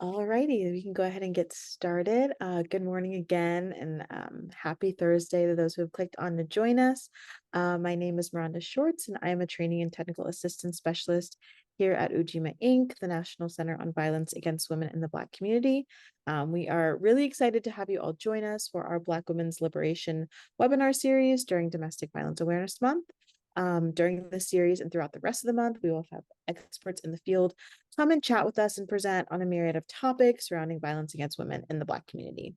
All righty, we can go ahead and get started. Good morning again, and happy Thursday to those who have clicked on to join us. My name is Miranda Shorts, and I am a training and technical assistance specialist here at Ujima Inc., the National Center on Violence Against Women in the Black Community. We are really excited to have you all join us for our Black Women's Liberation webinar series during Domestic Violence Awareness Month. During this series and throughout the rest of the month, we will have experts in the field come and chat with us and present on a myriad of topics surrounding violence against women in the Black community.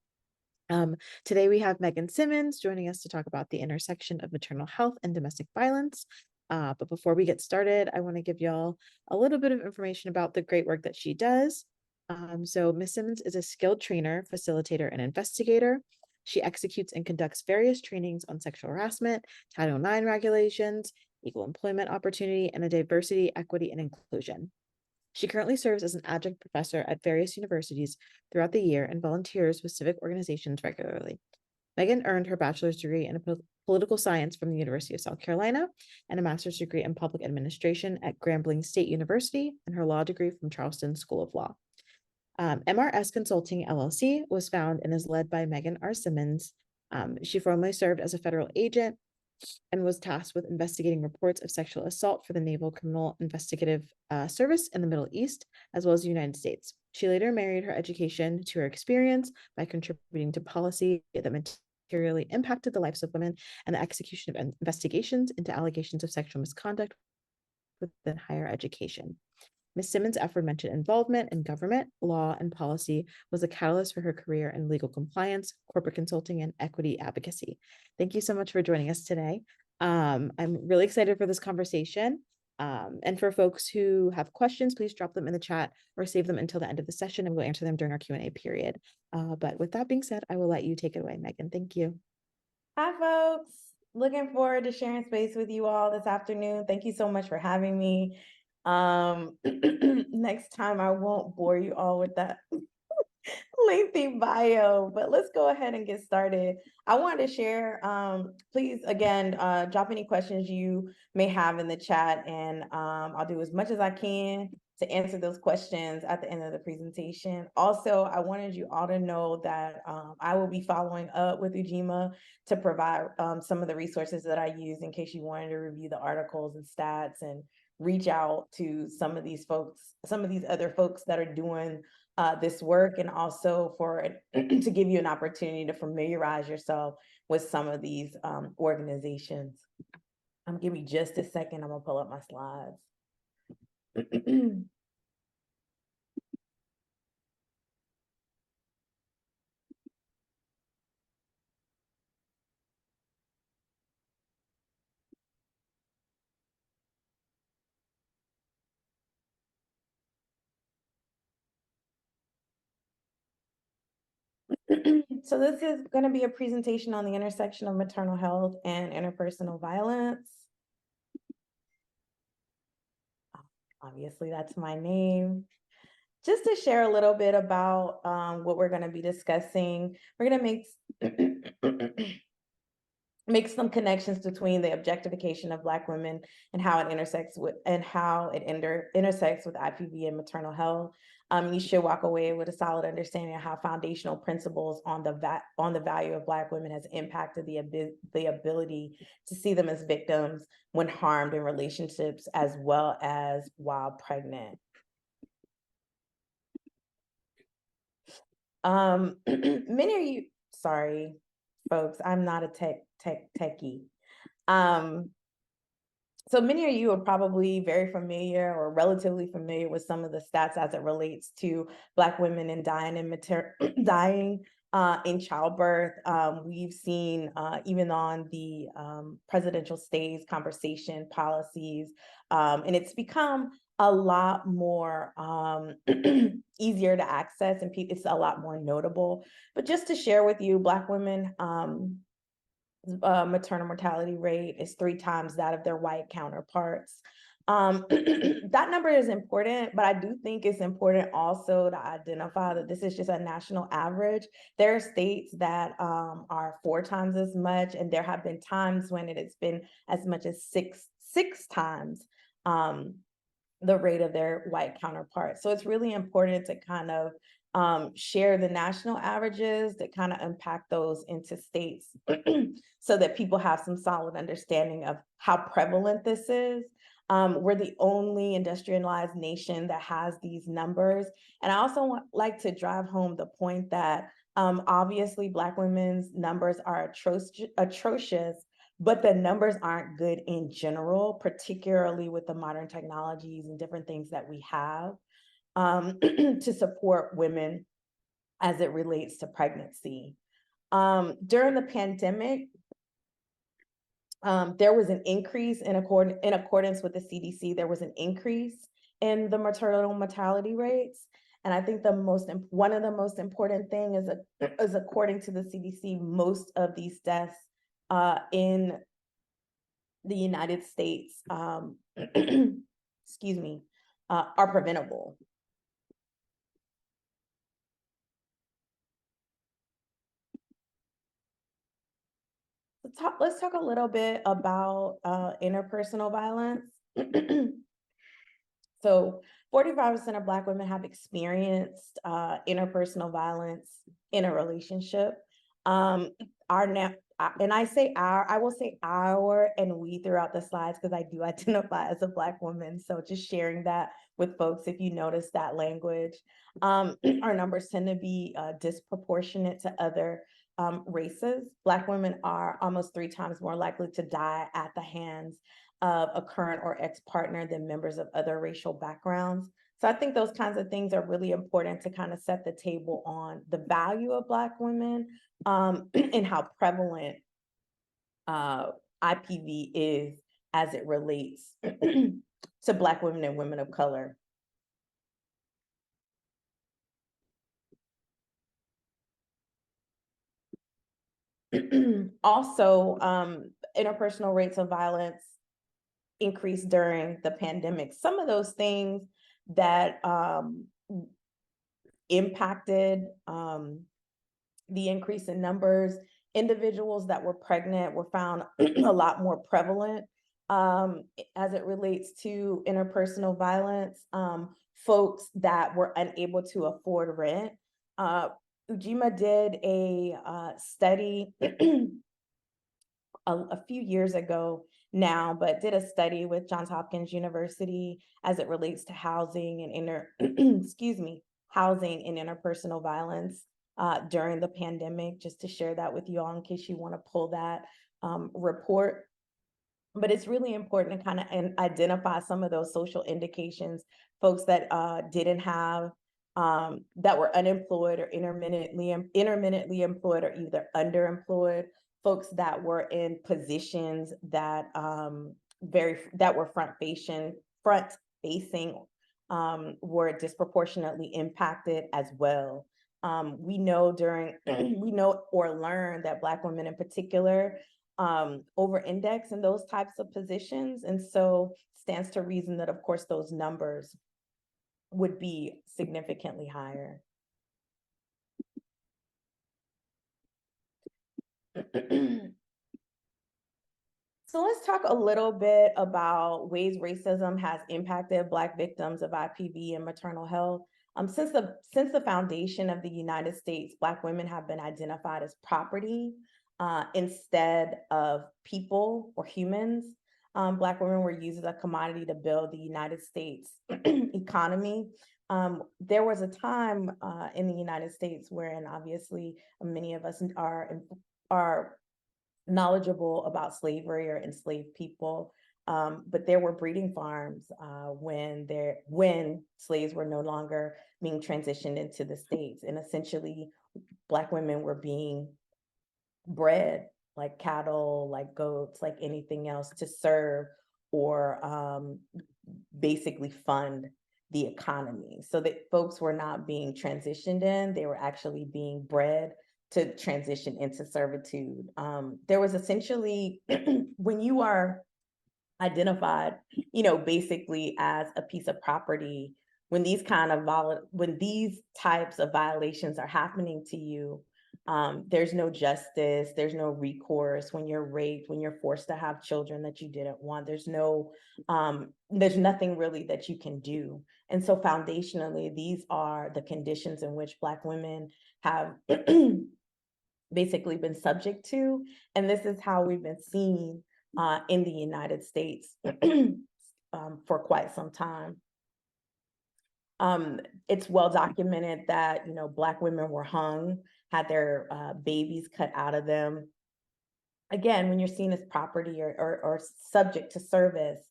Today we have Megan Simmons joining us to talk about the intersection of maternal health and domestic violence. But before we get started, I want to give y'all a little bit of information about the great work that she does. So Ms. Simmons is a skilled trainer, facilitator, and investigator. She executes and conducts various trainings on sexual harassment, Title IX regulations, equal employment opportunity, and diversity, equity, and inclusion. She currently serves as an adjunct professor at various universities throughout the year and volunteers with civic organizations regularly. Megan earned her bachelor's degree in political science from the University of South Carolina and a master's degree in public administration at Grambling State University and her law degree from Charleston School of Law. MRS Consulting LLC was found and is led by Megan R. Simmons. She formerly served as a federal agent and was tasked with investigating reports of sexual assault for the Naval Criminal Investigative Service in the Middle East, as well as the United States. She later married her education to her experience by contributing to policy that materially impacted the lives of women and the execution of investigations into allegations of sexual misconduct within higher education. Ms. Simmons' aforementioned involvement in government, law, and policy was a catalyst for her career in legal compliance, corporate consulting, and equity advocacy. Thank you so much for joining us today. I'm really excited for this conversation. And for folks who have questions, please drop them in the chat or save them until the end of the session, and we'll answer them during our Q&A period. But with that being said, I will let you take it away, Megan. Thank you. Hi, folks. Looking forward to sharing space with you all this afternoon. Thank you so much for having me. Next time I won't bore you all with that lengthy bio, but let's go ahead and get started. I wanted to share, please, again, drop any questions you may have in the chat, and I'll do as much as I can to answer those questions at the end of the presentation. Also, I wanted you all to know that I will be following up with Ujima to provide some of the resources that I use in case you wanted to review the articles and stats and reach out to some of these folks, some of these other folks that are doing this work, and also for to give you an opportunity to familiarize yourself with some of these organizations. Give me just a second. I'm gonna pull up my slides. So this is going to be a presentation on the intersection of maternal health and interpersonal violence. Obviously, that's my name. Just to share a little bit about what we're going to be discussing, we're going to make some connections between the objectification of Black women and how it intersects with intersects with IPV and maternal health. You should walk away with a solid understanding of how foundational principles on the value of Black women has impacted the ability to see them as victims when harmed in relationships as well as while pregnant. Many of you, sorry, folks, I'm not a techie. So many of you are probably very familiar or relatively familiar with some of the stats as it relates to Black women and dying in childbirth. We've seen even on the presidential stage conversation policies, and it's become a lot more easier to access, and it's a lot more notable. But just to share with you, Black women maternal mortality rate is 3 times that of their white counterparts. That number is important, but I do think it's important also to identify that this is just a national average. There are states that are 4 times as much, and there have been times when it has been as much as six times the rate of their white counterparts. So it's really important to kind of share the national averages that kind of unpack those into states so that people have some solid understanding of how prevalent this is. We're the only industrialized nation that has these numbers. And I also like to drive home the point that obviously Black women's numbers are atrocious, but the numbers aren't good in general, particularly with the modern technologies and different things that we have to support women as it relates to pregnancy. During the pandemic, there was an increase in accordance with the CDC, there was an increase in the maternal mortality rates. And I think one of the most important thing is according to the CDC, most of these deaths in the United States, excuse me, are preventable. Let's talk a little bit about interpersonal violence. So 45% of Black women have experienced interpersonal violence in a relationship. And I will say our and we throughout the slides because I do identify as a Black woman. So just sharing that with folks if you notice that language. Our numbers tend to be disproportionate to other races. Black women are almost 3 times more likely to die at the hands of a current or ex-partner than members of other racial backgrounds. So I think those kinds of things are really important to kind of set the table on the value of Black women and how prevalent IPV is as it relates to Black women and women of color. Also, interpersonal rates of violence increased during the pandemic. Some of those things that impacted the increase in numbers, individuals that were pregnant were found a lot more prevalent as it relates to interpersonal violence. Folks that were unable to afford rent. Ujima did a study a few years ago now, but did a study with Johns Hopkins University as it relates to housing and housing and interpersonal violence during the pandemic, just to share that with you all in case you want to pull that report. But it's really important to kind of identify some of those social indications, folks that didn't have, that were unemployed or intermittently employed or either underemployed, folks that were in positions that were front facing were disproportionately impacted as well. We know or learn that Black women in particular over-index in those types of positions. And so stands to reason that, of course, those numbers would be significantly higher. So let's talk a little bit about ways racism has impacted Black victims of IPV and maternal health. Since the foundation of the United States, Black women have been identified as property instead of people or humans. Black women were used as a commodity to build the United States economy. There was a time in the United States wherein obviously many of us are knowledgeable about slavery or enslaved people, but there were breeding farms when slaves were no longer being transitioned into the States, and essentially Black women were being bred like cattle, like goats, like anything else to serve or basically fund the economy. So that folks were not being transitioned in, they were actually being bred to transition into servitude. There was essentially, when you are identified, basically as a piece of property, when these types of violations are happening to you, There's no justice, there's no recourse when you're raped, when you're forced to have children that you didn't want. There's nothing really that you can do. And so foundationally, these are the conditions in which Black women have basically been subject to. And this is how we've been seen in the United States for quite some time. It's well documented that, Black women were hung, had their babies cut out of them. Again, when you're seen as property or subject to service,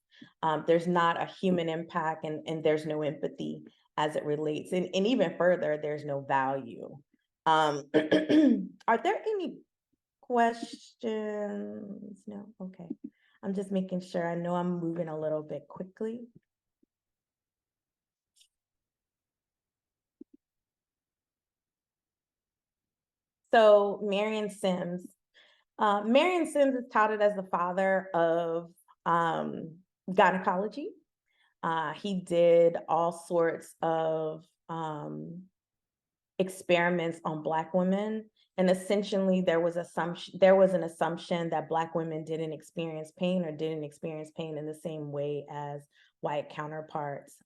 there's not a human impact and there's no empathy as it relates. And even further, there's no value. Are there any questions? No? Okay. I'm just making sure. I know I'm moving a little bit quickly. So Marion Sims. Marion Sims is touted as the father of gynecology. He did all sorts of experiments on Black women. And essentially there was an assumption that Black women didn't experience pain in the same way as white counterparts.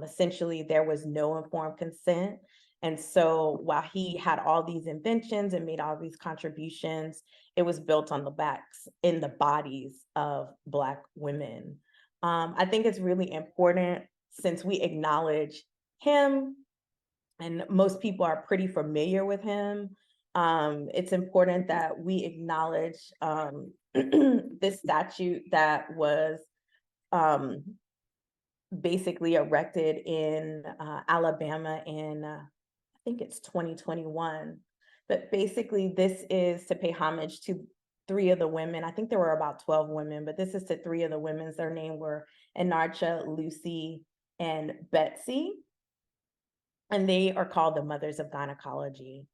Essentially, there was no informed consent. And so while he had all these inventions and made all these contributions, it was built on the backs in the bodies of Black women. I think it's really important, since we acknowledge him and most people are pretty familiar with him. It's important that we acknowledge this statute that was basically erected in Alabama in, I think it's 2021. But basically, this is to pay homage to 3 of the women. I think there were about 12 women, but this is to 3 of the women. Their name were Anarcha, Lucy, and Betsy. And they are called the mothers of gynecology.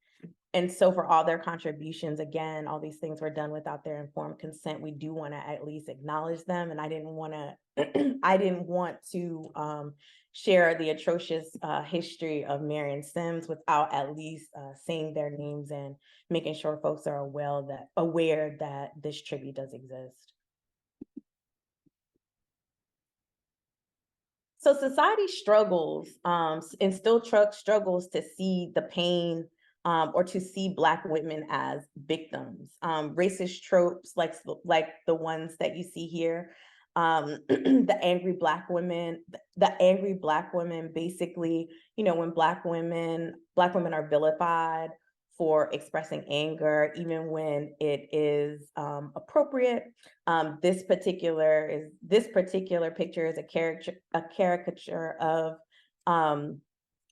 And so for all their contributions, again, all these things were done without their informed consent. We do want to at least acknowledge them. And I didn't want to share the atrocious history of Marion Sims without at least saying their names and making sure folks are aware that this tribute does exist. So society struggles and still struggles to see the pain or to see Black women as victims. Racist tropes like the ones that you see here, the angry Black women, basically, when Black women are vilified for expressing anger, even when it is appropriate. This particular picture is a caricature of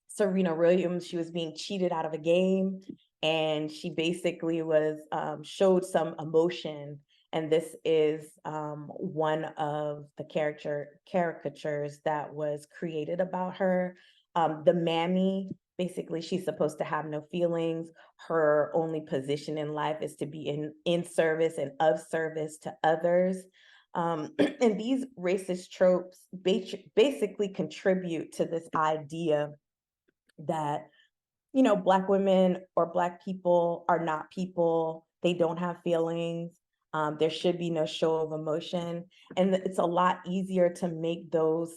Serena Williams. She was being cheated out of a game, and she basically was showed some emotion. And this is one of the caricatures that was created about her. The mammy, basically, she's supposed to have no feelings. Her only position in life is to be in service and of service to others. And these racist tropes basically contribute to this idea that, Black women or Black people are not people. They don't have feelings. There should be no show of emotion. And it's a lot easier to make those,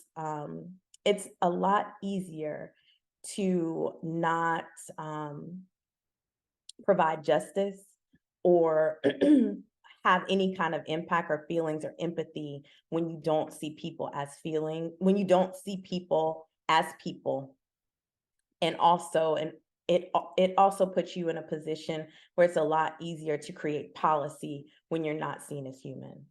it's a lot easier to not provide justice or have any kind of impact or feelings or empathy when you don't see people as when you don't see people as people. And also, it also puts you in a position where it's a lot easier to create policy when you're not seen as human.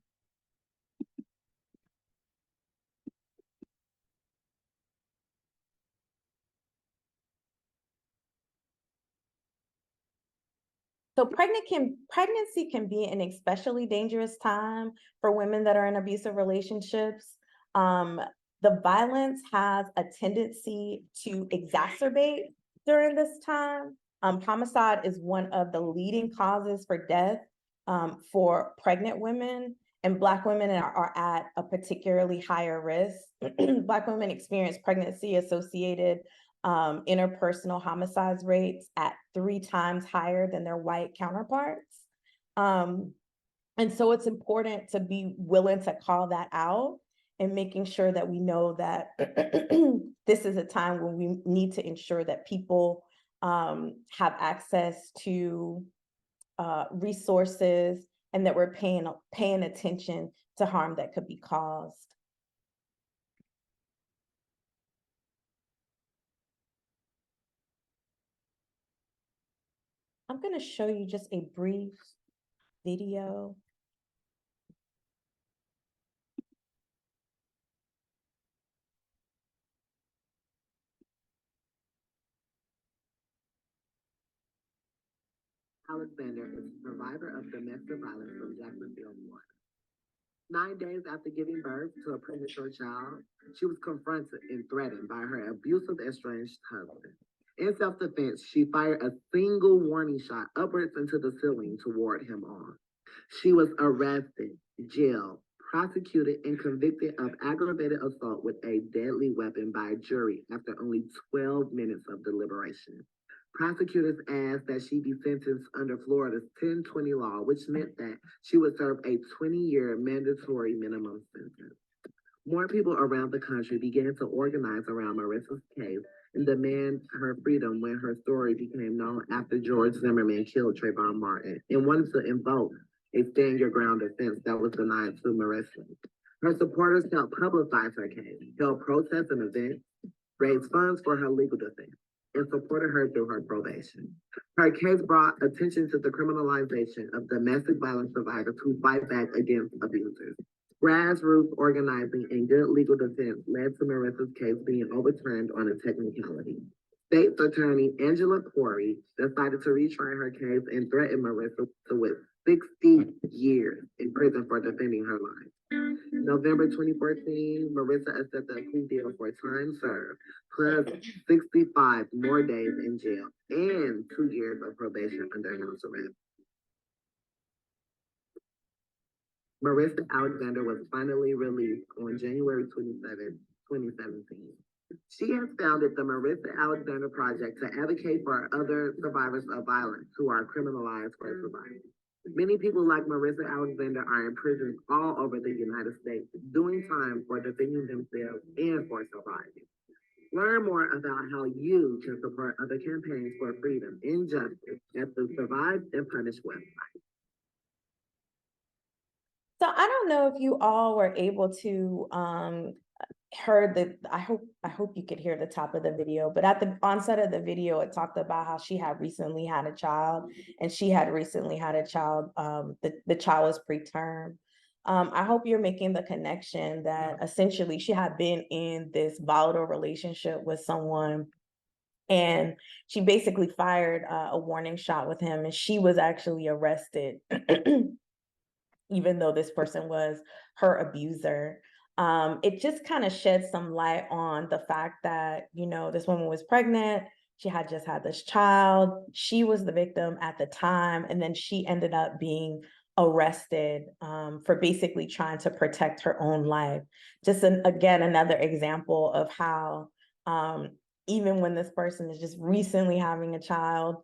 So pregnancy can be an especially dangerous time for women that are in abusive relationships. The violence has a tendency to exacerbate during this time. Homicide is one of the leading causes for death for pregnant women, and Black women are at a particularly higher risk. Black women experience pregnancy associated interpersonal homicides rates at 3 times higher than their white counterparts. And so it's important to be willing to call that out and making sure that we know that this is a time when we need to ensure that people have access to resources and that we're paying attention to harm that could be caused. I'm going to show you just a brief video. Alexander is a survivor of domestic violence from Jacksonville, Florida. 9 days after giving birth to a premature child, she was confronted and threatened by her abusive, estranged husband. In self-defense, she fired a single warning shot upwards into the ceiling to ward him off. She was arrested, jailed, prosecuted, and convicted of aggravated assault with a deadly weapon by a jury after only 12 minutes of deliberation. Prosecutors asked that she be sentenced under Florida's 1020 law, which meant that she would serve a 20-year mandatory minimum sentence. More people around the country began to organize around Marissa's case and demand her freedom when her story became known after George Zimmerman killed Trayvon Martin and wanted to invoke a stand your ground defense that was denied to Marissa. Her supporters helped publicize her case, held protests and events, raised funds for her legal defense, and supported her through her probation. Her case brought attention to the criminalization of domestic violence survivors who fight back against abusers. Grassroots organizing and good legal defense led to Marissa's case being overturned on a technicality. State's attorney Angela Corey decided to retry her case and threatened Marissa with 60 years in prison for defending her life. November 2014, Marissa accepted a plea deal for time served, plus 65 more days in jail and 2 years of probation under house arrest. Marissa Alexander was finally released on January 27, 2017. She has founded the Marissa Alexander Project to advocate for other survivors of violence who are criminalized for surviving. Many people like Marissa Alexander are in prisons all over the United States, doing time for defending themselves and for surviving. Learn more about how you can support other campaigns for freedom and justice at the Survive and Punish website. So I don't know if you all were able to heard the I hope you could hear the top of the video, but at the onset of the video, it talked about how she had recently had a child, and she had recently had a child. The child was preterm. I hope you're making the connection that essentially she had been in this volatile relationship with someone, and she basically fired a warning shot with him, and she was actually arrested, even though this person was her abuser. It just kind of sheds some light on the fact that, you know, this woman was pregnant. She had just had this child. She was the victim at the time. And then she ended up being arrested for basically trying to protect her own life. Just again, another example of how even when this person is just recently having a child,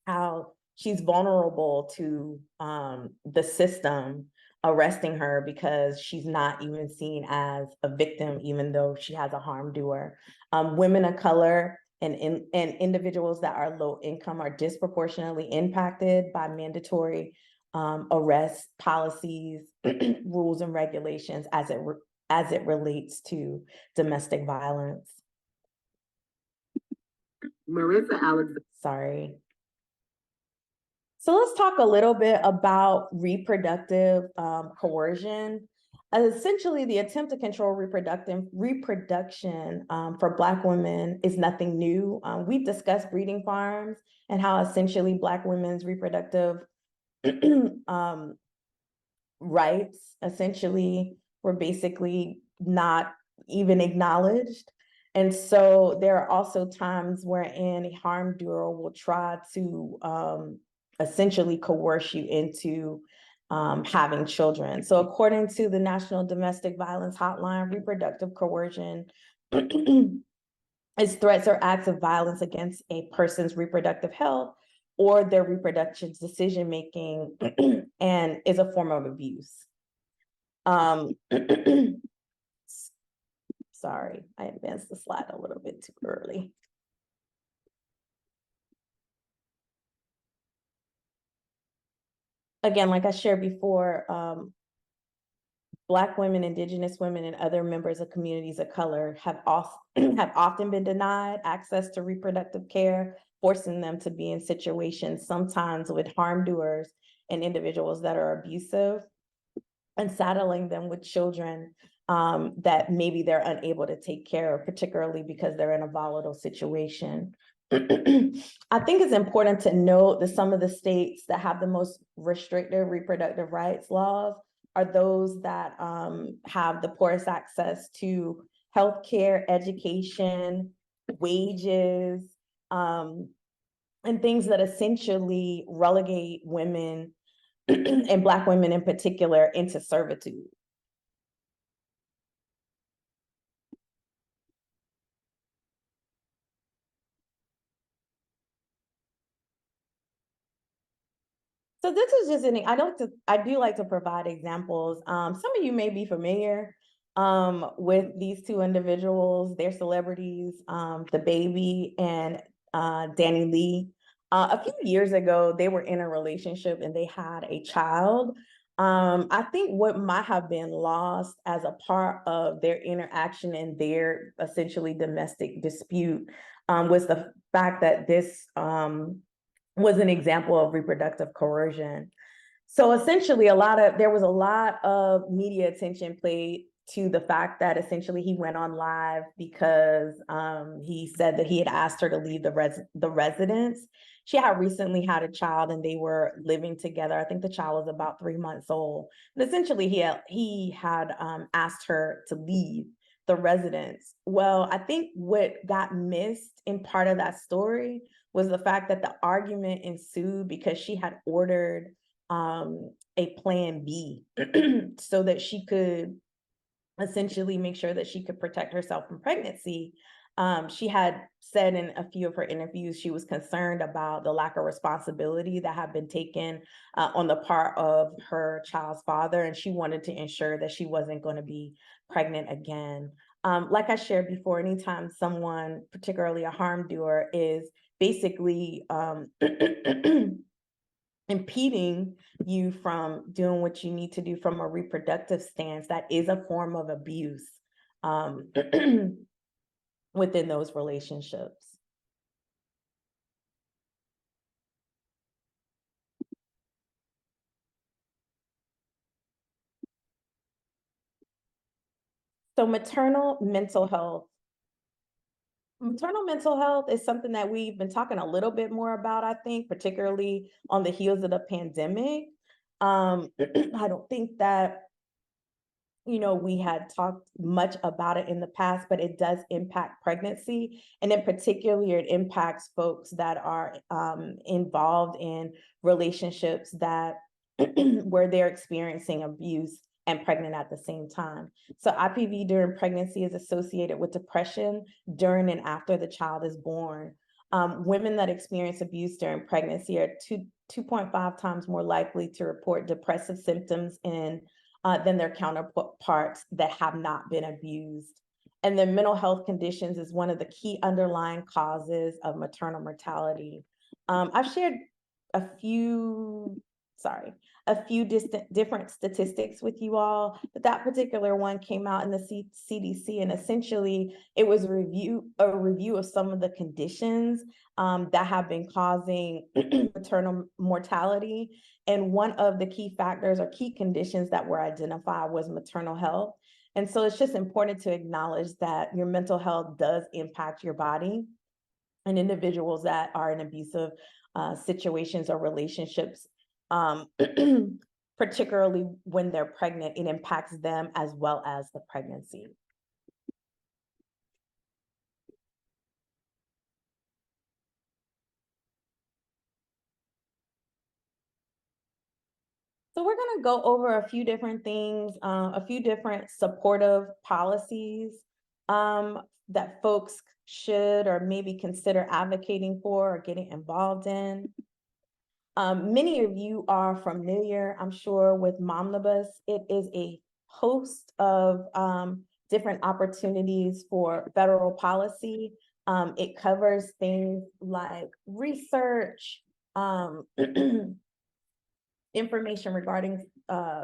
how she's vulnerable to the system arresting her because she's not even seen as a victim, even though she has a harm doer. Women of color and individuals that are low income are disproportionately impacted by mandatory arrest policies, rules, and regulations as it relates to domestic violence. Marissa Alexander. Sorry. So let's talk a little bit about reproductive coercion. Essentially, the attempt to control reproduction for Black women is nothing new. We've discussed breeding farms and how essentially Black women's reproductive rights essentially were basically not even acknowledged. And so there are also times wherein a harm doer will try to essentially coerce you into having children. So according to the National Domestic Violence Hotline, reproductive coercion is threats or acts of violence against a person's reproductive health or their reproduction decision making and is a form of abuse. Sorry, I advanced the slide a little bit too early. Again, like I shared before, Black women, Indigenous women, and other members of communities of color have often been denied access to reproductive care, forcing them to be in situations sometimes with harm doers and individuals that are abusive, and saddling them with children that maybe they're unable to take care of, particularly because they're in a volatile situation. I think it's important to note that some of the states that have the most restrictive reproductive rights laws are those that have the poorest access to healthcare, education, wages, and things that essentially relegate women and Black women in particular into servitude. So this is just I do like to provide examples. Some of you may be familiar with these two individuals. They're celebrities, the baby and Danny Lee. A few years ago, they were in a relationship and they had a child. I think what might have been lost as a part of their interaction and their essentially domestic dispute was the fact that this was an example of reproductive coercion. So essentially, there was a lot of media attention paid to the fact that essentially he went on live because he said that he had asked her to leave the residence. She had recently had a child and they were living together. I think the child was about 3 months old. And essentially, he had asked her to leave the residence. Well, I think what got missed in part of that story was the fact that the argument ensued because she had ordered a plan B so that she could essentially make sure that she could protect herself from pregnancy. She had said in a few of her interviews she was concerned about the lack of responsibility that had been taken on the part of her child's father, and she wanted to ensure that she wasn't going to be pregnant again. Like I shared before, anytime someone, particularly a harm doer, is basically impeding you from doing what you need to do from a reproductive stance, that is a form of abuse within those relationships. So maternal mental health. Maternal mental health is something that we've been talking a little bit more about, I think, particularly on the heels of the pandemic. I don't think that we had talked much about it in the past, but it does impact pregnancy. And in particular, it impacts folks that are involved in relationships that where they're experiencing abuse and pregnant at the same time. So IPV during pregnancy is associated with depression during and after the child is born. Women that experience abuse during pregnancy are 2.5 times more likely to report depressive symptoms than their counterparts that have not been abused. And then mental health conditions is one of the key underlying causes of maternal mortality. I've shared a few different statistics with you all, but that particular one came out in the CDC, and essentially it was a review of some of the conditions that have been causing maternal mortality. And one of the key factors or key conditions that were identified was maternal health. And so it's just important to acknowledge that your mental health does impact your body, and individuals that are in abusive situations or relationships, particularly when they're pregnant, it impacts them as well as the pregnancy. So we're going to go over a few different things, a few different supportive policies that folks should or maybe consider advocating for or getting involved in. Many of you are familiar, I'm sure, with Momnibus. It is a host of different opportunities for federal policy. It covers things like research, information regarding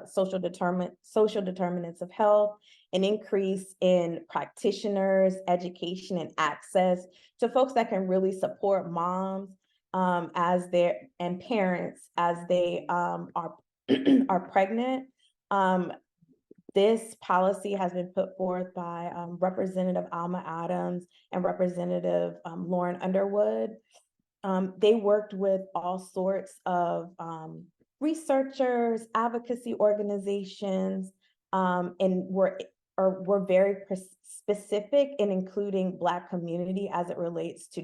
social determinants of health, an increase in practitioners, education, and access to folks that can really support moms as and parents as they are are pregnant. This policy has been put forth by Representative Alma Adams and Representative Lauren Underwood. They worked with all sorts of researchers, advocacy organizations, and were very specific in including Black community as it relates to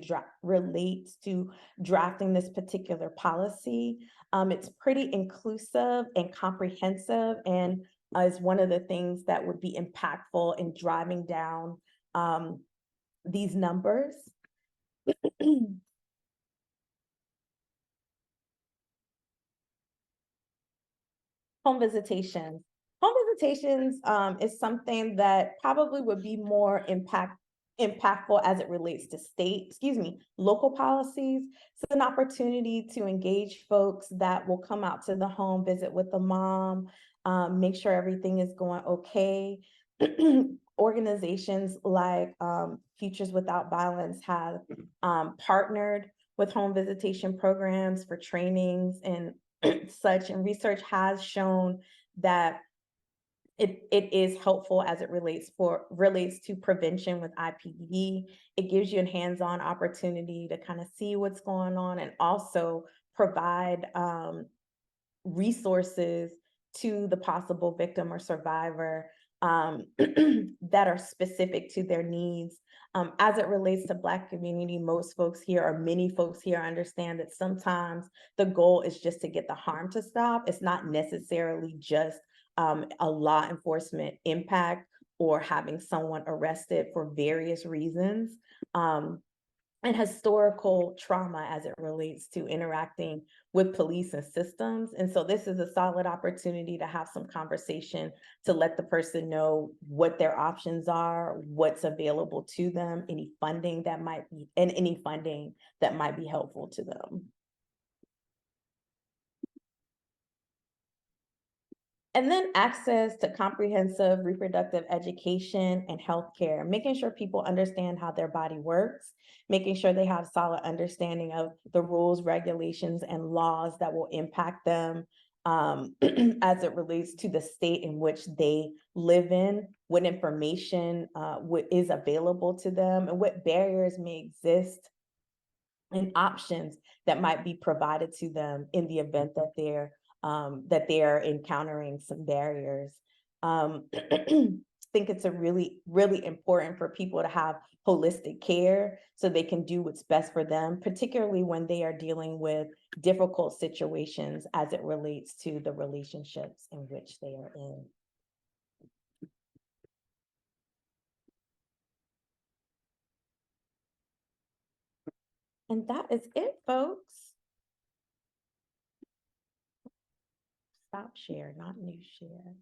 drafting this particular policy. It's pretty inclusive and comprehensive, and is one of the things that would be impactful in driving down these numbers. Home visitations. Home visitations is something that probably would be more impactful as it relates to local policies. It's an opportunity to engage folks that will come out to the home, visit with the mom, make sure everything is going okay. Organizations like Futures Without Violence have partnered with home visitation programs for trainings and such, and research has shown that it is helpful as it relates to prevention with IPD. It gives you a hands-on opportunity to kind of see what's going on and also provide resources to the possible victim or survivor that are specific to their needs. As it relates to Black community, most folks here, or many folks here, understand that sometimes the goal is just to get the harm to stop. It's not necessarily just a law enforcement impact or having someone arrested for various reasons. And historical trauma as it relates to interacting with police and systems. And so this is a solid opportunity to have some conversation to let the person know what their options are, what's available to them, any funding that might be helpful to them. And then access to comprehensive reproductive education and healthcare, making sure people understand how their body works, making sure they have solid understanding of the rules, regulations, and laws that will impact them as it relates to the state in which they live in, what information is available to them, and what barriers may exist and options that might be provided to them in the event that they are encountering some barriers. I think it's really important for people to have holistic care so they can do what's best for them, particularly when they are dealing with difficult situations as it relates to the relationships in which they are in. And that is it, folks. Stop share, not new share.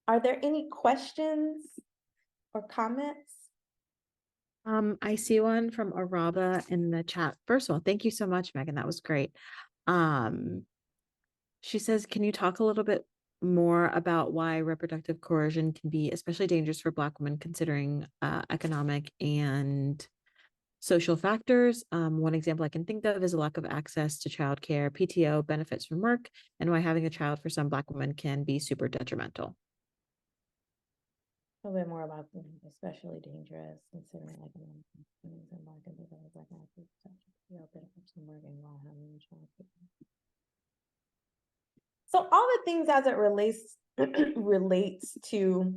Are there any questions or comments? I see one from Araba in the chat. First of all, thank you so much, Megan. That was great. She says, can you talk a little bit more about why reproductive coercion can be especially dangerous for Black women, considering economic and social factors? One example I can think of is a lack of access to childcare, PTO, benefits from work, and why having a child for some Black women can be super detrimental. A little bit more about them, especially dangerous, considering economic and market So all the things as it relates to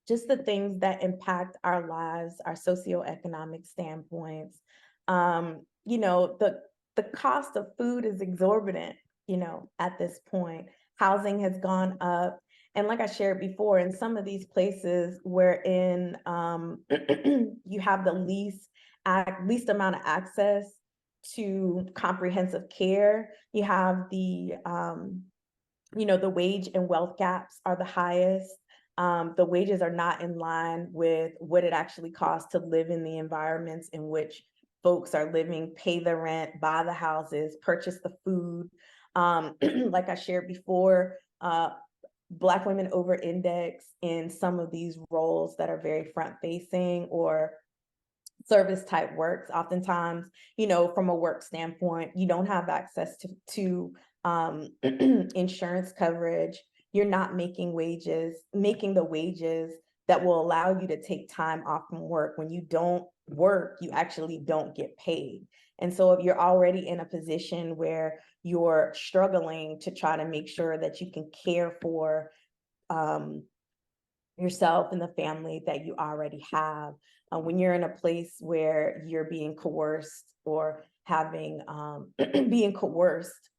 just the things that impact our lives, our socioeconomic standpoints. You know, the cost of food is exorbitant, you know, at this point. Housing has gone up. And like I shared before, in some of these places wherein you have the least amount of access to comprehensive care, you have the the wage and wealth gaps are the highest. The wages are not in line with what it actually costs to live in the environments in which folks are living, pay the rent, buy the houses, purchase the food. Like I shared before, Black women over-index in some of these roles that are very front-facing or service type works. Oftentimes, from a work standpoint, you don't have access to insurance coverage. You're not making the wages that will allow you to take time off from work. When you don't work, you actually don't get paid. And so if you're already in a position where you're struggling to try to make sure that you can care for yourself and the family that you already have, when you're in a place where you're being coerced or having being coerced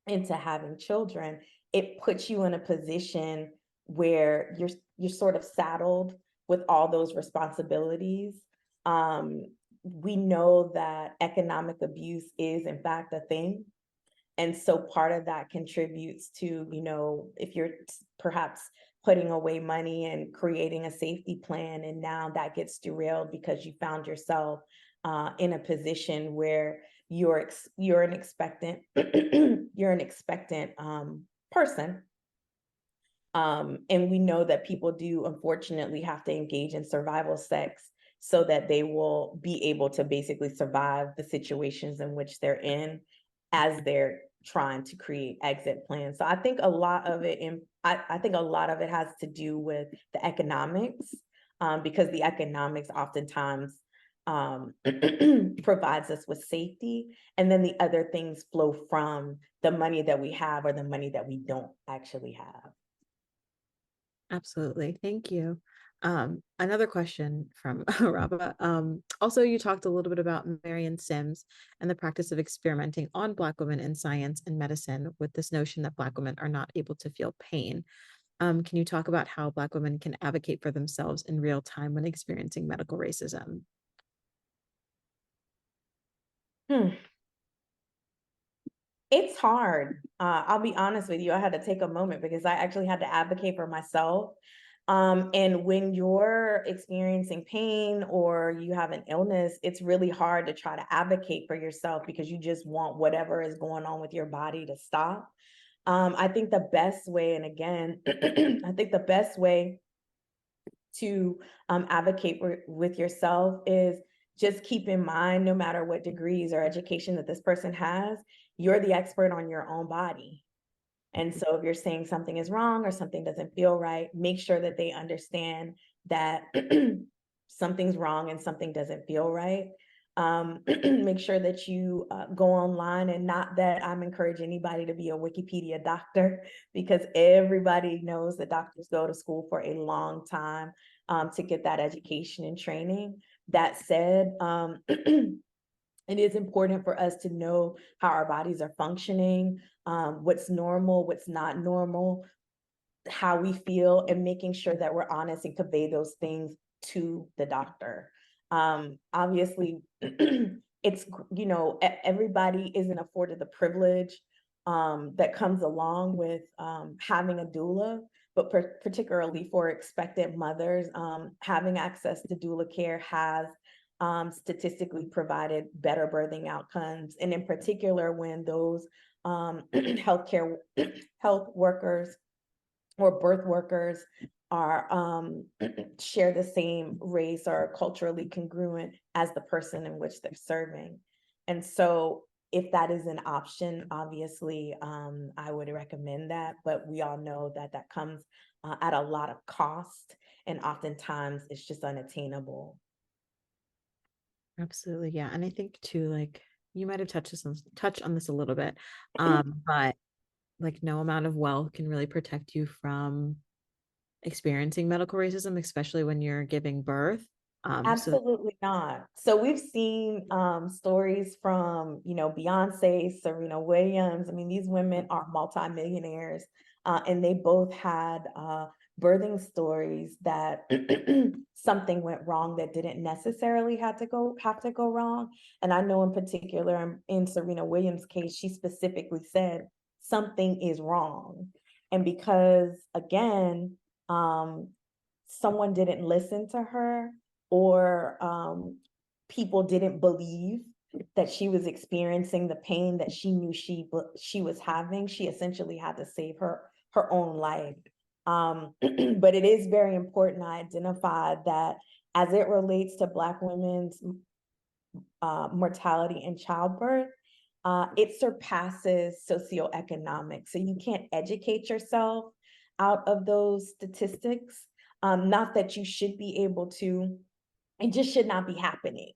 into having children, it puts you in a position where you're sort of saddled with all those responsibilities. We know that economic abuse is in fact a thing. And so part of that contributes to, if you're perhaps putting away money and creating a safety plan, and now that gets derailed because you found yourself in a position where you're an expectant you're an expectant person. And we know that people do unfortunately have to engage in survival sex so that they will be able to basically survive the situations in which they're in as they're trying to create exit plans. So I think a lot of it, I think a lot of it has to do with the economics, because the economics oftentimes provides us with safety, and then the other things flow from the money that we have or the money that we don't actually have. Absolutely. Thank you. Another question from Raba. Also, you talked a little bit about Marion Sims and the practice of experimenting on Black women in science and medicine with this notion that Black women are not able to feel pain. Can you talk about how Black women can advocate for themselves in real time when experiencing medical racism? Hmm. It's hard. I'll be honest with you. I had to take a moment because I actually had to advocate for myself. And when you're experiencing pain or you have an illness, it's really hard to try to advocate for yourself because you just want whatever is going on with your body to stop. I think the best way, and again, I think the best way to advocate with yourself is just keep in mind, no matter what degrees or education that this person has, you're the expert on your own body. And so if you're saying something is wrong or something doesn't feel right, make sure that they understand that something's wrong and something doesn't feel right. Make sure that you go online, and not that I'm encouraging anybody to be a Wikipedia doctor, because everybody knows that doctors go to school for a long time to get that education and training. That said, it is important for us to know how our bodies are functioning, what's normal, what's not normal, how we feel, and making sure that we're honest and convey those things to the doctor. Obviously, it's, everybody isn't afforded the privilege that comes along with having a doula, but particularly for expectant mothers, having access to doula care has statistically provided better birthing outcomes. And in particular, when those health workers or birth workers are share the same race or are culturally congruent as the person in which they're serving. And so if that is an option, obviously, I would recommend that, but we all know that that comes at a lot of cost, and oftentimes it's just unattainable. Absolutely. Yeah. And I think too, like you might have touched on this a little bit, but like no amount of wealth can really protect you from experiencing medical racism, especially when you're giving birth. So Absolutely not. So we've seen stories from, Beyonce, Serena Williams. I mean, these women are multimillionaires and they both had birthing stories that something went wrong that didn't necessarily have to go wrong. And I know in particular in Serena Williams' case, she specifically said something is wrong. And because again, someone didn't listen to her, or people didn't believe that she was experiencing the pain that she knew she was having, she essentially had to save her own life. But it is very important to identify that as it relates to Black women's mortality in childbirth, it surpasses socioeconomic. So you can't educate yourself out of those statistics. Not that you should be able to, it just should not be happening,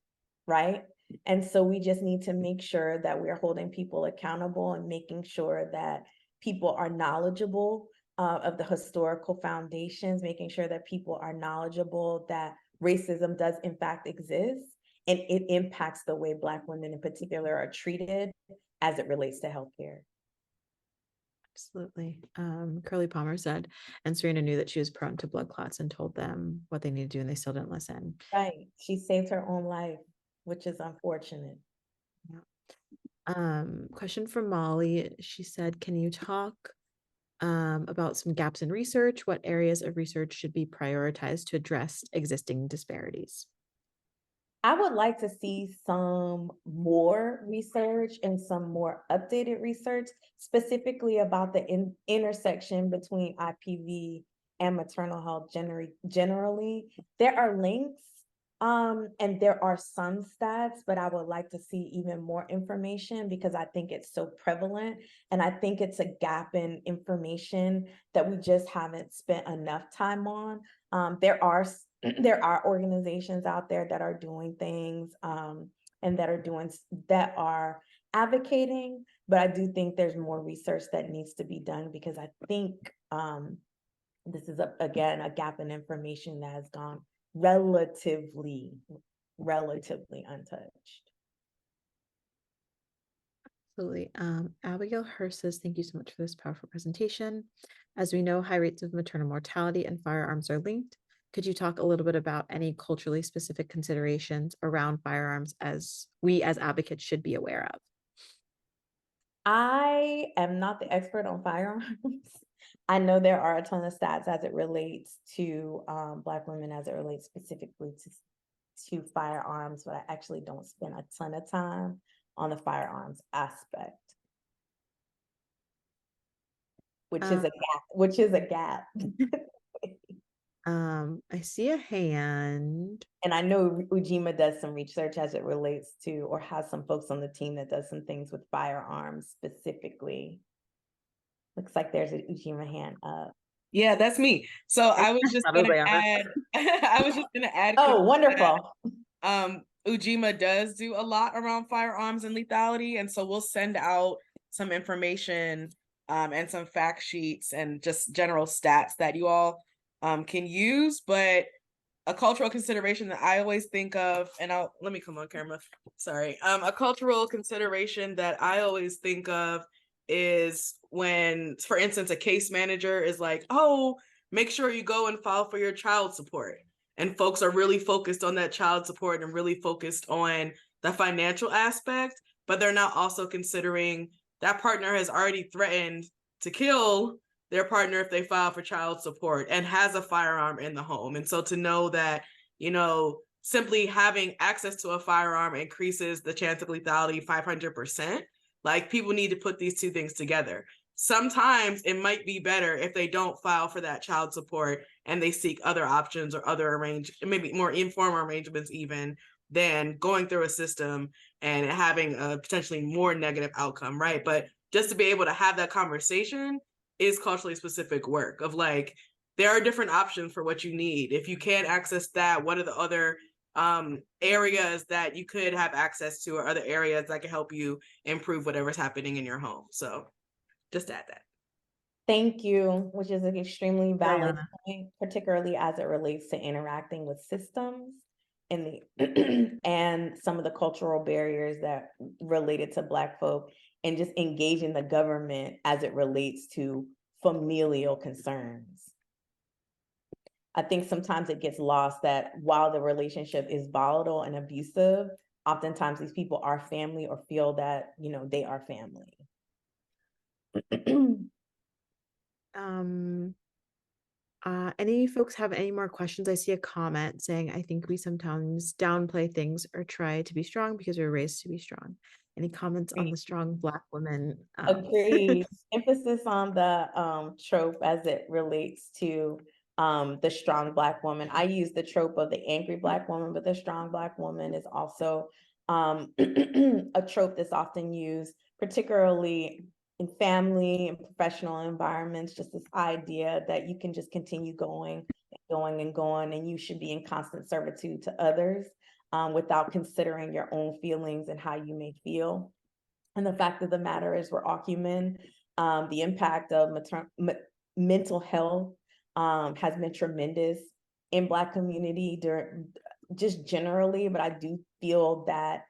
right? And so we just need to make sure that we're holding people accountable and making sure that people are knowledgeable of the historical foundations, making sure that people are knowledgeable that racism does in fact exist, and it impacts the way Black women in particular are treated as it relates to healthcare. Absolutely. Curly Palmer said, and Serena knew that she was prone to blood clots and told them what they needed to do, and they still didn't listen. Right. She saved her own life, which is unfortunate. Question from Molly. She said, can you talk about some gaps in research? What areas of research should be prioritized to address existing disparities? I would like to see some more research and some more updated research, specifically about the intersection between IPV and maternal health generally. There are links and there are some stats, but I would like to see even more information because I think it's so prevalent. And I think it's a gap in information that we just haven't spent enough time on. There are organizations out there that are doing things and that are advocating, but I do think there's more research that needs to be done because I think this is again a gap in information that has gone relatively untouched. Absolutely. Abigail Hurst says, thank you so much for this powerful presentation. As we know, high rates of maternal mortality and firearms are linked. Could you talk a little bit about any culturally specific considerations around firearms as we as advocates should be aware of? I am not the expert on firearms. I know there are a ton of stats as it relates to Black women, as it relates specifically to firearms, but I actually don't spend a ton of time on the firearms aspect, which is a gap. I see a hand. And I know Ujima does some research as it relates to, or has some folks on the team that does some things with firearms specifically. Looks like there's an Ujima hand up. Yeah, that's me. So I was just gonna add, I was just gonna add. Oh, wonderful. Ujima does do a lot around firearms and lethality, and so we'll send out some information and some fact sheets and just general stats that you all can use. But a cultural consideration that I always think of, and let me come on camera. Sorry. A cultural consideration that I always think of is when, for instance, a case manager is like, oh, make sure you go and file for your child support. And folks are really focused on that child support and really focused on the financial aspect, but they're not also considering that partner has already threatened to kill their partner if they file for child support and has a firearm in the home. And so to know that, simply having access to a firearm increases the chance of lethality 500%. Like, people need to put these two things together. Sometimes it might be better if they don't file for that child support and they seek other options or other maybe more informal arrangements even, than going through a system and having a potentially more negative outcome, right? But just to be able to have that conversation is culturally specific work of like, there are different options for what you need. If you can't access that, what are the other areas that you could have access to, or other areas that can help you improve whatever's happening in your home? So just add that. Thank you, which is an extremely valid point, particularly as it relates to interacting with systems and and some of the cultural barriers that related to Black folk, and just engaging the government as it relates to familial concerns. I think sometimes it gets lost that while the relationship is volatile and abusive, oftentimes these people are family or feel that, you know, they are family. Any folks have any more questions? I see a comment saying, I think we sometimes downplay things or try to be strong because we're raised to be strong. Any comments on the strong Black women? Agreed. Emphasis on the trope as it relates to the strong Black woman. I use the trope of the angry Black woman, but the strong Black woman is also a trope that's often used, particularly in family and professional environments, just this idea that you can just continue going and going, and you should be in constant servitude to others without considering your own feelings and how you may feel. And the fact of the matter is we're all human. The impact of mental health has been tremendous in Black community just generally, but I do feel that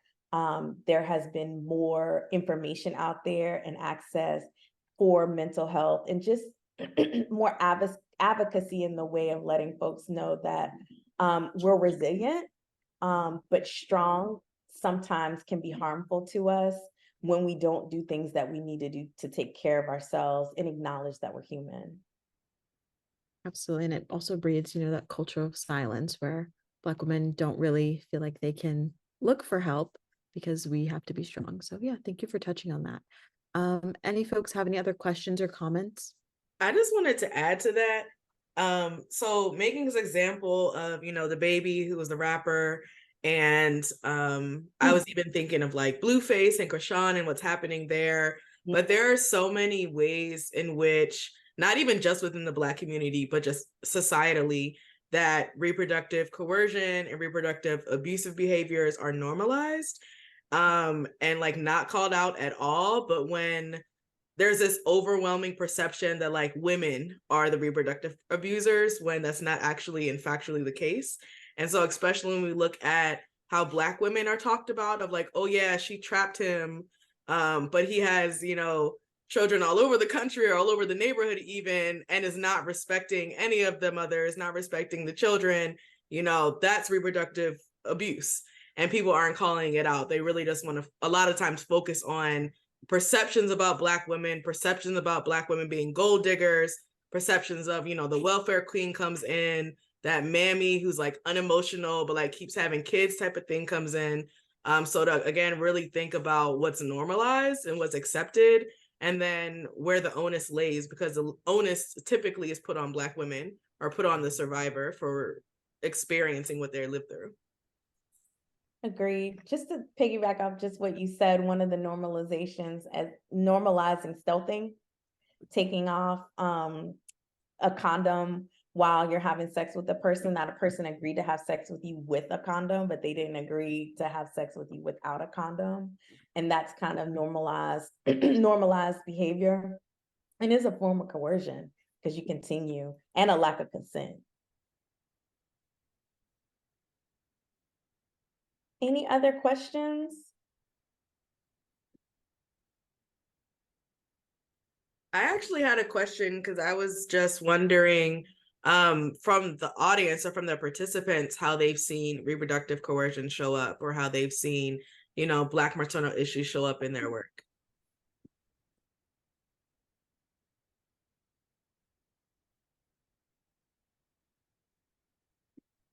there has been more information out there and access for mental health and just more advocacy in the way of letting folks know that we're resilient, but strong sometimes can be harmful to us when we don't do things that we need to do to take care of ourselves and acknowledge that we're human. Absolutely. And it also breeds, that culture of silence where Black women don't really feel like they can look for help because we have to be strong. So yeah, thank you for touching on that. Any folks have any other questions or comments? I just wanted to add to that. So making this example of, the baby who was the rapper, and I was even thinking of like Blueface and Krishan and what's happening there. But there are so many ways in which, not even just within the Black community, but just societally, that reproductive coercion and reproductive abusive behaviors are normalized and like not called out at all. But when there's this overwhelming perception that like women are the reproductive abusers, when that's not actually and factually the case. And so especially when we look at how Black women are talked about, of like, oh yeah, she trapped him, but he has, children all over the country or all over the neighborhood even, and is not respecting any of the mothers, not respecting the children, that's reproductive abuse. And people aren't calling it out. They really just want to, a lot of times, focus on perceptions about Black women, perceptions about Black women being gold diggers, perceptions of, the welfare queen comes in, that mammy who's like unemotional, but like keeps having kids type of thing comes in. So to, again, really think about what's normalized and what's accepted, and then where the onus lays, because the onus typically is put on Black women or put on the survivor for experiencing what they lived through. Agreed. Just to piggyback off just what you said, one of the normalizations as normalizing stealthing, taking off a condom while you're having sex with a person, that a person agreed to have sex with you with a condom, but they didn't agree to have sex with you without a condom. And that's kind of normalized behavior, and is a form of coercion because you continue, and a lack of consent. Any other questions? I actually had a question because I was just wondering from the audience or from the participants how they've seen reproductive coercion show up, or how they've seen, Black maternal issues show up in their work.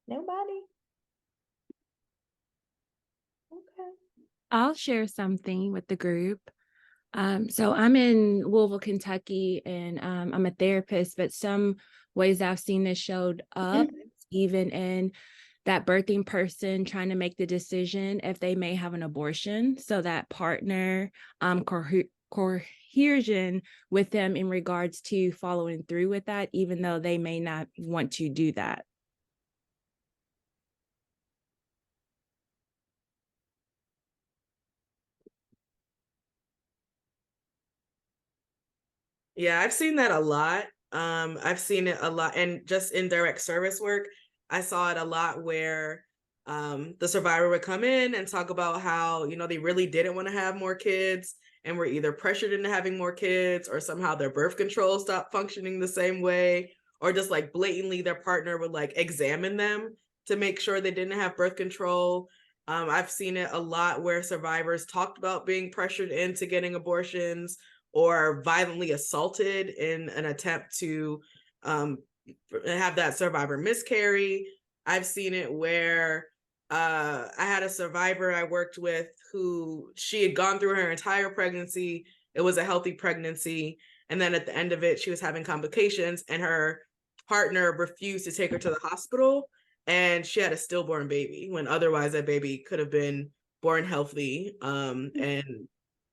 Nobody? Okay. I'll share something with the group. So I'm in Louisville, Kentucky, and I'm a therapist, but some ways I've seen this showed up, even in that birthing person trying to make the decision if they may have an abortion. So that partner coercion with them in regards to following through with that, even though they may not want to do that. Yeah, I've seen that a lot. I've seen it a lot, and just in direct service work, I saw it a lot where the survivor would come in and talk about how, they really didn't want to have more kids. and were either pressured into having more kids, or somehow their birth control stopped functioning the same way, or just like blatantly their partner would like examine them to make sure they didn't have birth control. I've seen it a lot where survivors talked about being pressured into getting abortions or violently assaulted in an attempt to have that survivor miscarry. I've seen it where I had a survivor I worked with who she had gone through her entire pregnancy. It was a healthy pregnancy. And then at the end of it, she was having complications and her partner refused to take her to the hospital. And she had a stillborn baby when otherwise that baby could have been born healthy. And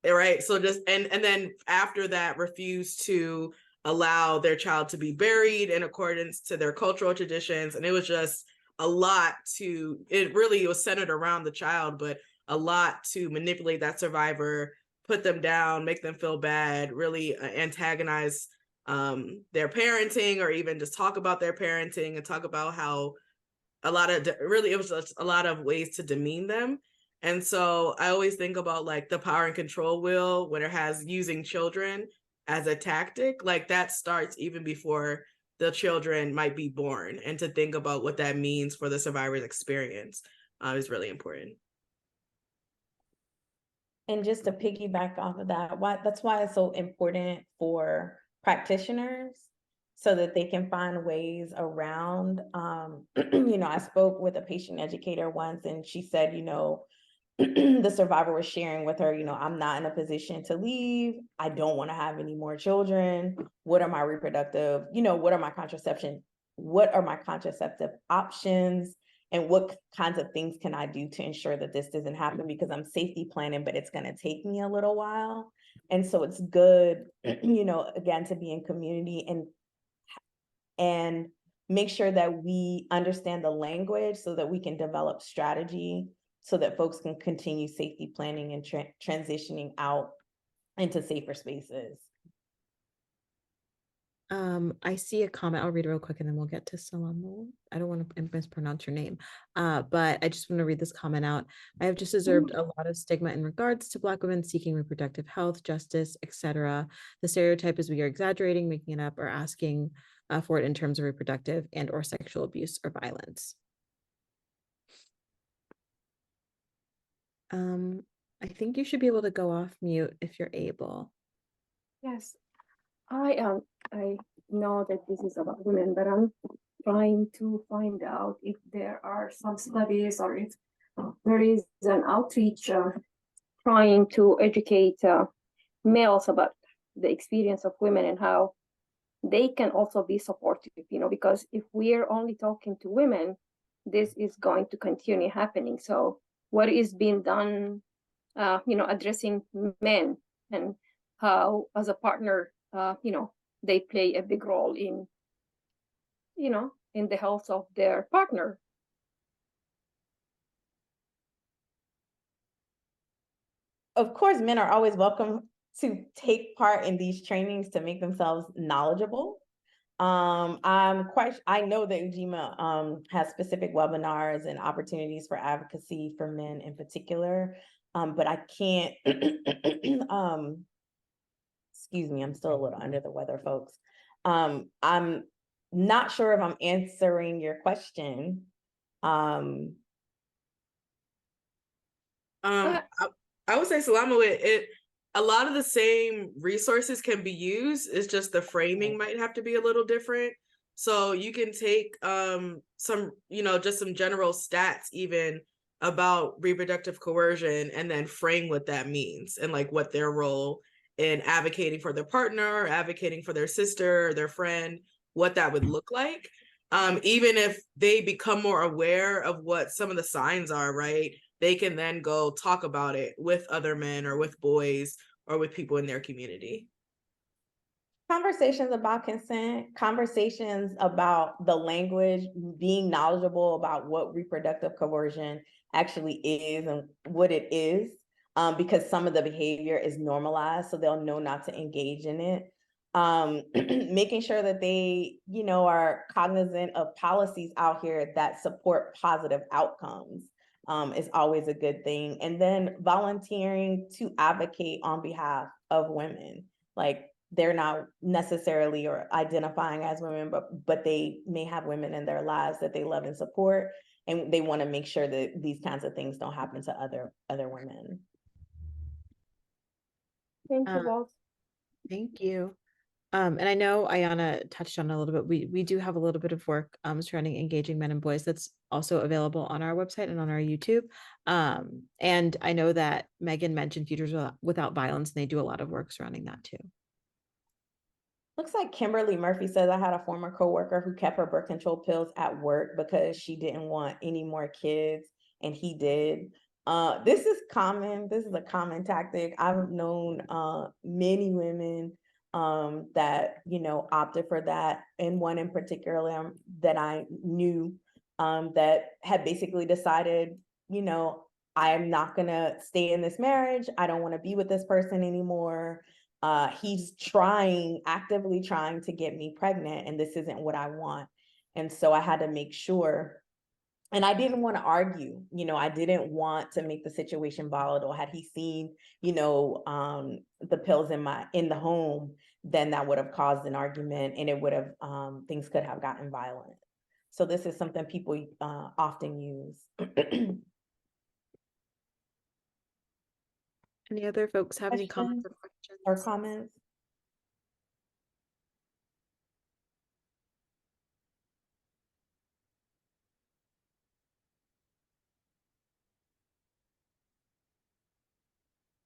right. So just, and then after that refused to allow their child to be buried in accordance to their cultural traditions. And it was just a lot to, it really was centered around the child, but a lot to manipulate that survivor, put them down, make them feel bad, really antagonize their parenting, or even just talk about their parenting and talk about how a lot of, really, it was just a lot of ways to demean them. And so I always think about like the power and control wheel when it has using children as a tactic, like that starts even before the children might be born, and to think about what that means for the survivor's experience is really important. And just to piggyback off of that, that's why it's so important for practitioners so that they can find ways around. I spoke with a patient educator once, and she said, the survivor was sharing with her, I'm not in a position to leave. I don't want to have any more children. What are my reproductive, what are my contraceptive options? And what kinds of things can I do to ensure that this doesn't happen? Because I'm safety planning, but it's going to take me a little while. And so it's good, again, to be in community and make sure that we understand the language so that we can develop strategy so that folks can continue safety planning and transitioning out into safer spaces. I see a comment. I'll read it real quick and then we'll get to Salamo. I don't want to mispronounce your name, but I just want to read this comment out. I have just observed a lot of stigma in regards to Black women seeking reproductive health, justice, etc. The stereotype is we are exaggerating, making it up, or asking for it in terms of reproductive and or sexual abuse or violence. I think you should be able to go off mute if you're able. Yes, I know that this is about women, but I'm trying to find out if there are some studies or if there is an outreach trying to educate males about the experience of women and how they can also be supportive, because if we're only talking to women, this is going to continue happening. So what is being done, addressing men and how as a partner, they play a big role in the health of their partner. Of course, men are always welcome to take part in these trainings to make themselves knowledgeable. I know that Ujima has specific webinars and opportunities for advocacy for men in particular, but I can't, excuse me, I'm still a little under the weather, folks. I'm not sure if I'm answering your question. I would say, Salamo, a lot of the same resources can be used. It's just the framing might have to be a little different. So you can take some, just some general stats even about reproductive coercion, and then frame what that means and like what their role in advocating for their partner, or advocating for their sister or their friend, what that would look like. Even if they become more aware of what some of the signs are, right? They can then go talk about it with other men or with boys or with people in their community. Conversations about consent, conversations about the language, being knowledgeable about what reproductive coercion actually is and what it is, because some of the behavior is normalized, so they'll know not to engage in it. Making sure that they, are cognizant of policies out here that support positive outcomes. is always a good thing. And then volunteering to advocate on behalf of women, like they're not necessarily or identifying as women, but they may have women in their lives that they love and support, and they want to make sure that these kinds of things don't happen to other women. Thank you Uh, both. Thank you. And I know Ayana touched on it a little bit. We do have a little bit of work surrounding engaging men and boys that's also available on our website and on our YouTube. And I know that Megan mentioned Futures Without Violence, and they do a lot of work surrounding that too. Looks like Kimberly Murphy says, I had a former coworker who kept her birth control pills at work because she didn't want any more kids, and he did. This is common. This is a common tactic. I've known many women that, you know, opted for that, and one in particular that I knew that had basically decided, you know, I am not gonna stay in this marriage. I don't want to be with this person anymore. He's actively trying to get me pregnant, and this isn't what I want. And so I had to make sure, and I didn't want to argue, you know, I didn't want to make the situation volatile. Had he seen, you know, the pills in the home, then that would have caused an argument, and it would have, things could have gotten violent. So this is something people often use. Any other folks have any Questions comments or questions? or comments?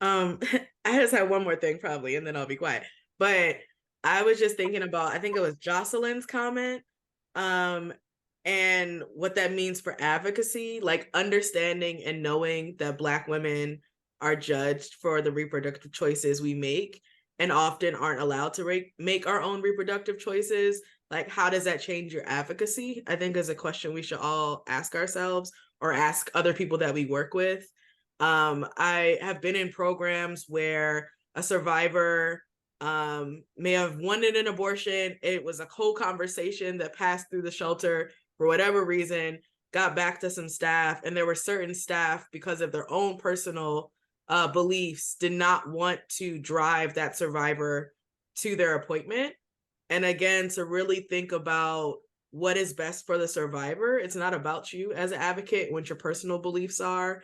I just have one more thing probably, and then I'll be quiet. But I was just thinking about, I think it was Jocelyn's comment, and what that means for advocacy, like understanding and knowing that Black women are judged for the reproductive choices we make and often aren't allowed to make our own reproductive choices. Like, how does that change your advocacy? I think is a question we should all ask ourselves or ask other people that we work with. I have been in programs where a survivor may have wanted an abortion. It was a whole conversation that passed through the shelter for whatever reason, got back to some staff, and there were certain staff, because of their own personal beliefs, did not want to drive that survivor to their appointment. And again, to really think about what is best for the survivor. It's not about you as an advocate, what your personal beliefs are.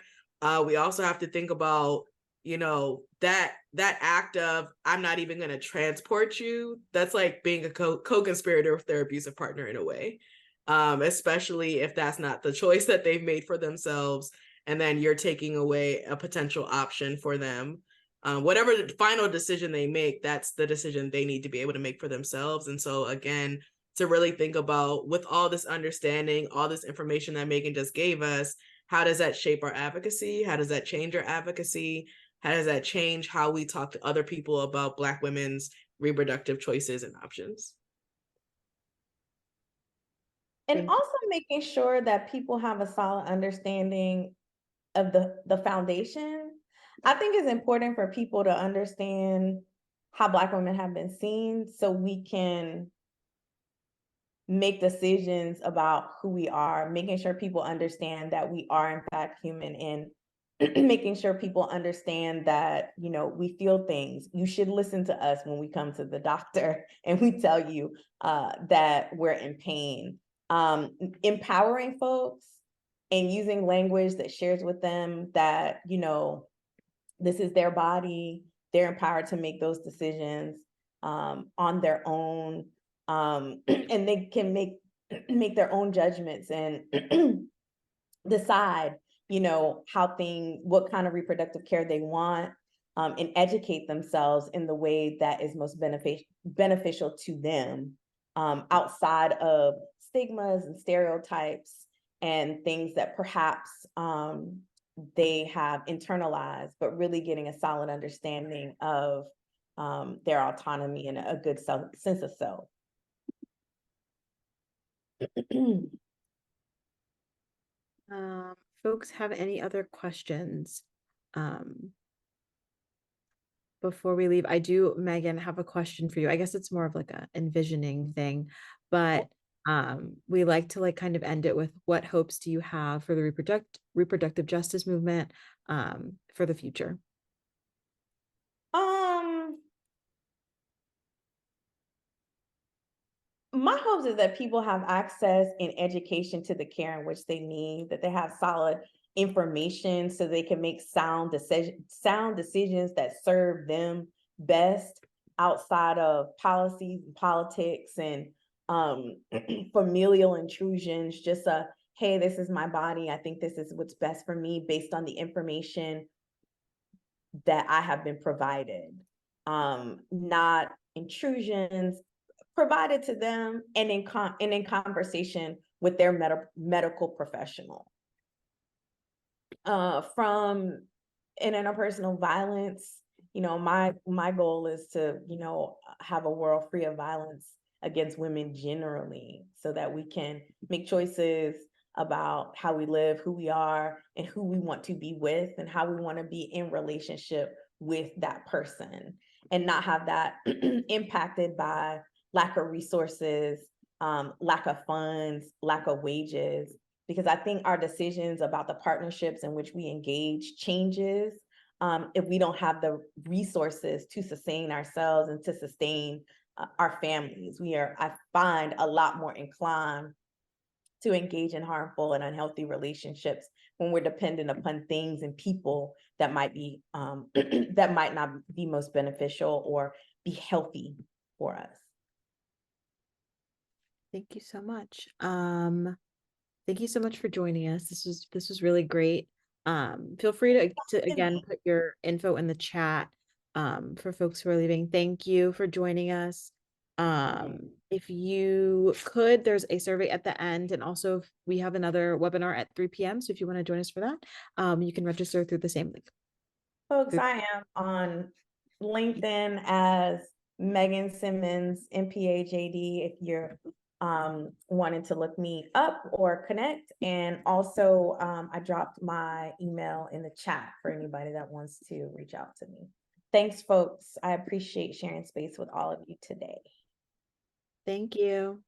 We also have to think about, you know, that act of, I'm not even going to transport you. That's like being a co-conspirator with their abusive partner in a way, especially if that's not the choice that they've made for themselves. And then you're taking away a potential option for them. Whatever the final decision they make, that's the decision they need to be able to make for themselves. And so again, to really think about, with all this understanding, all this information that Megan just gave us, how does that shape our advocacy? How does that change our advocacy? How does that change how we talk to other people about Black women's reproductive choices and options? And also making sure that people have a solid understanding of the foundation. I think it's important for people to understand how Black women have been seen, so we can make decisions about who we are, making sure people understand that we are in fact human, and making sure people understand that, you know, we feel things. You should listen to us when we come to the doctor and we tell you that we're in pain. Empowering folks and using language that shares with them that, you know, this is their body, they're empowered to make those decisions on their own, and they can make their own judgments and decide, you know, what kind of reproductive care they want, and educate themselves in the way that is most beneficial to them, outside of stigmas and stereotypes and things that perhaps they have internalized, but really getting a solid understanding of their autonomy and a good sense of self. Folks have any other questions before we leave? I do, Megan, have a question for you. I guess it's more of like a envisioning thing, but We like to like kind of end it with what hopes do you have for the reproductive justice movement for the future? My hopes is that people have access and education to the care in which they need, that they have solid information so they can make sound decisions that serve them best outside of policies and politics and familial intrusions. Just hey, this is my body. I think this is what's best for me based on the information that I have been provided. Not intrusions provided to them and in conversation with their medical professional. From interpersonal violence, my goal is to, have a world free of violence against women generally, so that we can make choices about how we live, who we are, and who we want to be with, and how we want to be in relationship with that person, and not have that impacted by lack of resources, lack of funds, lack of wages, because I think our decisions about the partnerships in which we engage changes if we don't have the resources to sustain ourselves and to sustain our families. I find, a lot more inclined to engage in harmful and unhealthy relationships when we're dependent upon things and people that might be that might not be most beneficial or be healthy for us. Thank you so much. Thank you so much for joining us. This was really great. Feel free to again put your info in the chat for folks who are leaving. Thank you for joining us. If you could, there's a survey at the end, and also we have another webinar at 3 p.m. So if you want to join us for that, you can register through the same link. Folks, I am on LinkedIn as Megan Simmons, MPA-JD, if you're wanting to look me up or connect. And also, I dropped my email in the chat for anybody that wants to reach out to me. Thanks, folks. I appreciate sharing space with all of you today. Thank you.